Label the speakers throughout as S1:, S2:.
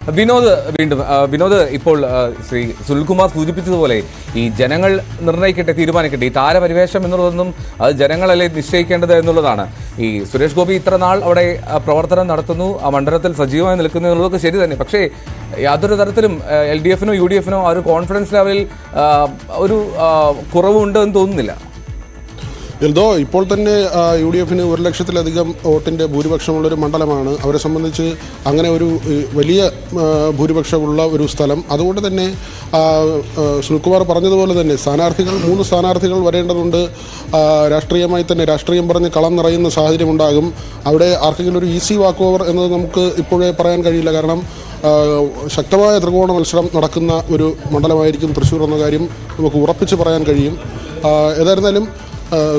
S1: വിനോദ് വീണ്ടും വിനോദ് ഇപ്പോൾ ശ്രീ സുനിൽകുമാർ സൂചിപ്പിച്ചതുപോലെ ഈ ജനങ്ങൾ നിർണ്ണയിക്കട്ടെ, തീരുമാനിക്കട്ടെ. ഈ താരപരിവേഷം എന്നുള്ളതൊന്നും അത് ജനങ്ങളല്ലേ നിശ്ചയിക്കേണ്ടത് എന്നുള്ളതാണ്. ഈ സുരേഷ് ഗോപി ഇത്ര നാൾ അവിടെ പ്രവർത്തനം നടത്തുന്നു, ആ മണ്ഡലത്തിൽ സജീവമായി നിൽക്കുന്നു എന്നുള്ളതൊക്കെ ശരി തന്നെ. പക്ഷേ യാതൊരു തരത്തിലും LDF-നോ UDF-നോ ആ ഒരു കോൺഫിഡൻസ് ലെവലിൽ ഒരു കുറവുണ്ട് എന്ന് തോന്നുന്നില്ല.
S2: എന്തോ ഇപ്പോൾ തന്നെ UDF-ന് 1 ലക്ഷത്തിലധികം വോട്ടിൻ്റെ ഭൂരിപക്ഷമുള്ളൊരു മണ്ഡലമാണ്. അവരെ സംബന്ധിച്ച് അങ്ങനെ ഒരു വലിയ ഭൂരിപക്ഷമുള്ള ഒരു സ്ഥലം. അതുകൊണ്ട് തന്നെ സുനിൽകുമാർ പറഞ്ഞതുപോലെ തന്നെ മൂന്ന് സ്ഥാനാർത്ഥികൾ വരേണ്ടതുണ്ട്. രാഷ്ട്രീയമായി തന്നെ രാഷ്ട്രീയം പറഞ്ഞ് കളം നിറയുന്ന സാഹചര്യം ഉണ്ടാകും. അവിടെ ആർക്കെങ്കിലും ഒരു ഈസി വാക്ക് ഓവർ എന്നത് നമുക്ക് ഇപ്പോഴേ പറയാൻ കഴിയില്ല. കാരണം ശക്തമായ ത്രികോണ മത്സരം നടക്കുന്ന ഒരു മണ്ഡലമായിരിക്കും തൃശ്ശൂർ എന്ന കാര്യം നമുക്ക് ഉറപ്പിച്ച് പറയാൻ കഴിയും. ഏതായിരുന്നാലും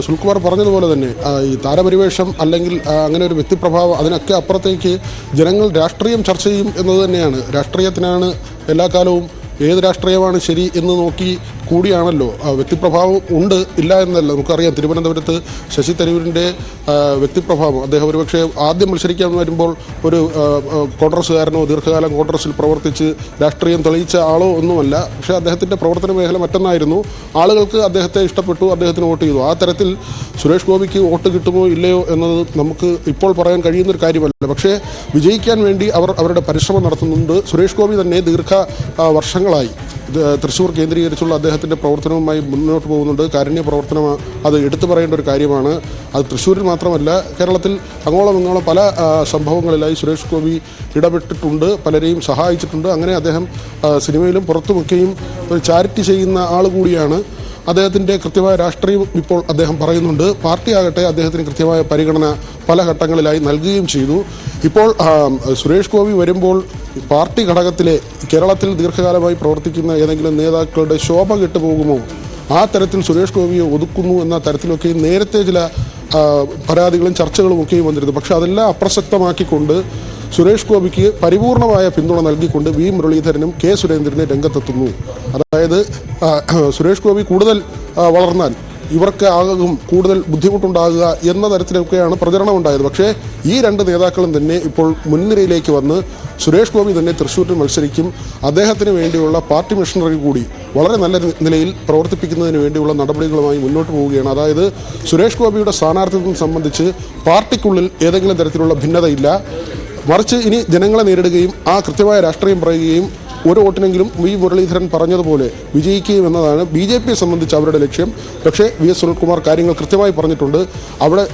S2: സുനിൽകുമാർ പറഞ്ഞതുപോലെ തന്നെ ഈ താരപരിവേഷം അല്ലെങ്കിൽ അങ്ങനെ ഒരു വ്യക്തിപ്രഭാവം അതിനൊക്കെ അപ്പുറത്തേക്ക് ജനങ്ങൾ രാഷ്ട്രീയം ചർച്ച ചെയ്യും എന്നത് തന്നെയാണ്. രാഷ്ട്രീയത്തിനാണ് എല്ലാ കാലവും ഏത് രാഷ്ട്രീയമാണ് ശരി എന്ന് നോക്കി കൂടിയാണല്ലോ. വ്യക്തിപ്രഭാവം ഉണ്ട്, ഇല്ല എന്നല്ല. നമുക്കറിയാം തിരുവനന്തപുരത്ത് ശശി തരൂരിൻ്റെ വ്യക്തിപ്രഭാവം. അദ്ദേഹം ഒരുപക്ഷെ ആദ്യം മത്സരിക്കാൻ വരുമ്പോൾ ഒരു കോൺഗ്രസ്സുകാരനോ ദീർഘകാലം കോൺഗ്രസ്സിൽ പ്രവർത്തിച്ച് രാഷ്ട്രീയം തെളിയിച്ച ആളോ ഒന്നുമല്ല. പക്ഷേ അദ്ദേഹത്തിൻ്റെ പ്രവർത്തന മേഖല മറ്റൊന്നായിരുന്നു. ആളുകൾക്ക് അദ്ദേഹത്തെ ഇഷ്ടപ്പെട്ടു, അദ്ദേഹത്തിന് വോട്ട് ചെയ്തു. ആ തരത്തിൽ സുരേഷ് ഗോപിക്ക് വോട്ട് കിട്ടുമോ ഇല്ലയോ എന്നത് നമുക്ക് ഇപ്പോൾ പറയാൻ കഴിയുന്നൊരു കാര്യമല്ല. പക്ഷേ വിജയിക്കാൻ വേണ്ടി അവരുടെ പരിശ്രമം നടത്തുന്നുണ്ട്. സുരേഷ് ഗോപി തന്നെ വർഷങ്ങളായി തൃശ്ശൂർ കേന്ദ്രീകരിച്ചുള്ള അദ്ദേഹത്തിൻ്റെ പ്രവർത്തനവുമായി മുന്നോട്ട് പോകുന്നുണ്ട്. കാരുണ്യ പ്രവർത്തനം അത് എടുത്തു പറയേണ്ട ഒരു കാര്യമാണ്. അത് തൃശ്ശൂരിൽ മാത്രമല്ല, കേരളത്തിൽ അങ്ങോളം ഇങ്ങോളം പല സംഭവങ്ങളിലായി സുരേഷ് ഗോപി ഇടപെട്ടിട്ടുണ്ട്, പലരെയും സഹായിച്ചിട്ടുണ്ട്. അങ്ങനെ അദ്ദേഹം സിനിമയിലും പുറത്തുമൊക്കെയും ഒരു ചാരിറ്റി ചെയ്യുന്ന ആൾ കൂടിയാണ്. അദ്ദേഹത്തിൻ്റെ കൃത്യമായ രാഷ്ട്രീയം ഇപ്പോൾ അദ്ദേഹം പറയുന്നുണ്ട്. പാർട്ടിയാകട്ടെ അദ്ദേഹത്തിന് കൃത്യമായ പരിഗണന പല ഘട്ടങ്ങളിലായി നൽകുകയും ചെയ്തു. ഇപ്പോൾ സുരേഷ് ഗോപി വരുമ്പോൾ പാർട്ടി ഘടകത്തിലെ കേരളത്തിൽ ദീർഘകാലമായി പ്രവർത്തിക്കുന്ന ഏതെങ്കിലും നേതാക്കളുടെ ശോഭ കെട്ടുപോകുമോ, ആ തരത്തിൽ സുരേഷ് ഗോപിയെ ഒതുക്കുന്നു എന്ന തരത്തിലൊക്കെയും നേരത്തെ ചില പരാതികളും ചർച്ചകളും ഒക്കെയും വന്നിരുന്നു. പക്ഷേ അതെല്ലാം അപ്രസക്തമാക്കിക്കൊണ്ട് സുരേഷ് ഗോപിക്ക് പരിപൂർണമായ പിന്തുണ നൽകിക്കൊണ്ട് വി മുരളീധരനും കെ സുരേന്ദ്രനെ രംഗത്തെത്തുന്നു. അതായത് സുരേഷ് ഗോപി കൂടുതൽ വളർന്നാൽ ഇവർക്ക് ആകും കൂടുതൽ ബുദ്ധിമുട്ടുണ്ടാകുക എന്ന തരത്തിലൊക്കെയാണ് പ്രചരണം ഉണ്ടായത്. പക്ഷേ ഈ രണ്ട് നേതാക്കളും തന്നെ ഇപ്പോൾ മുൻനിരയിലേക്ക് വന്ന് സുരേഷ് ഗോപി തന്നെ തൃശ്ശൂരിൽ മത്സരിക്കും, അദ്ദേഹത്തിന് വേണ്ടിയുള്ള പാർട്ടി മിഷണറി കൂടി വളരെ നല്ല നിലയിൽ പ്രവർത്തിപ്പിക്കുന്നതിന് വേണ്ടിയുള്ള നടപടികളുമായി മുന്നോട്ട് പോവുകയാണ്. അതായത് സുരേഷ് ഗോപിയുടെ സ്ഥാനാർത്ഥിത്വം സംബന്ധിച്ച് പാർട്ടിക്കുള്ളിൽ ഏതെങ്കിലും തരത്തിലുള്ള ഭിന്നതയില്ല. മറിച്ച് ഇനി ജനങ്ങളെ നേരിടുകയും ആ കൃത്യമായ രാഷ്ട്രീയം പറയുകയും ഒരു വോട്ടിനെങ്കിലും വി മുരളീധരൻ പറഞ്ഞതുപോലെ വിജയിക്കുകയും എന്നതാണ് BJPയെ സംബന്ധിച്ച് അവരുടെ ലക്ഷ്യം. പക്ഷേ VS സുനിൽകുമാർ കാര്യങ്ങൾ കൃത്യമായി പറഞ്ഞിട്ടുണ്ട്. അവിടെ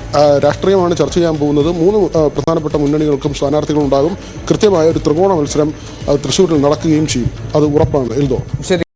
S2: രാഷ്ട്രീയമാണ് ചർച്ച ചെയ്യാൻ പോകുന്നത്. 3 പ്രധാനപ്പെട്ട മുന്നണികൾക്കും സ്ഥാനാർത്ഥികളുണ്ടാകും. കൃത്യമായ ഒരു ത്രികോണ മത്സരം തൃശ്ശൂരിൽ നടക്കുകയും ചെയ്യും. അത് ഉറപ്പാണ്. എൽദോ.